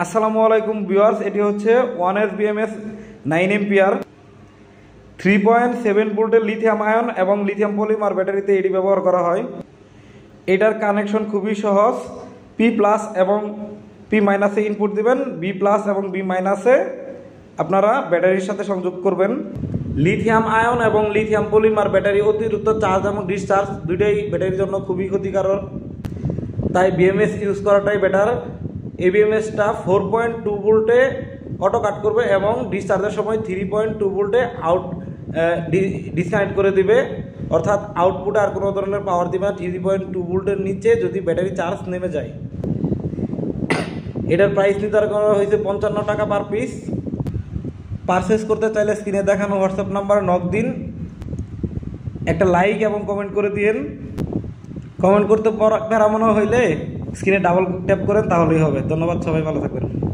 আসসালামু আলাইকুম ভিউয়ার্স, এটি হচ্ছে 1S BMS 9 এম্পিয়ার 3.7 ভোল্টের লিথিয়াম আয়ন এবং লিথিয়াম পলিমার ব্যাটারিতে এটি ব্যবহার করা হয়। এটার কানেকশন খুবই সহজ। P+ এবং P- এ ইনপুট দিবেন, B+ এবং B- আপনারা ব্যাটারির সাথে সংযোগ করবেন। লিথিয়াম আয়ন এবং লিথিয়াম পলিমার ব্যাটারি অতিরিক্ত চার্জ এবং ডিসচার্জ দুইটাই ব্যাটারির জন্য খুবই ক্ষতিকারক, তাই BMS ইউজ করাটাই বেটার। এই BMSটা 4.2 ভোল্টে অটো কাট করবে এবং ডিসচার্জের সময় 3.2 ভোল্টে ডিসকানেক্ট করে দিবে, অর্থাৎ আউটপুটে আর কোনো ধরনের পাওয়ার দিবে না। 3.2 ভোল্টের নিচে যদি ব্যাটারি চার্জ নেমে যায়। এটার প্রাইস নির্ধারণ করা হয়েছে 55 টাকা পার পিস। পারচেস করতে চাইলে স্ক্রিনে দেখানো হোয়াটসঅ্যাপ নাম্বারে নক দিন, একটা লাইক এবং কমেন্ট করে দিন। কমেন্ট করতে প্যারা মনে হইলে স্ক্রিনে ডাবল ট্যাপ করেন, তাহলেই হবে। ধন্যবাদ, সবাই ভালো থাকবেন।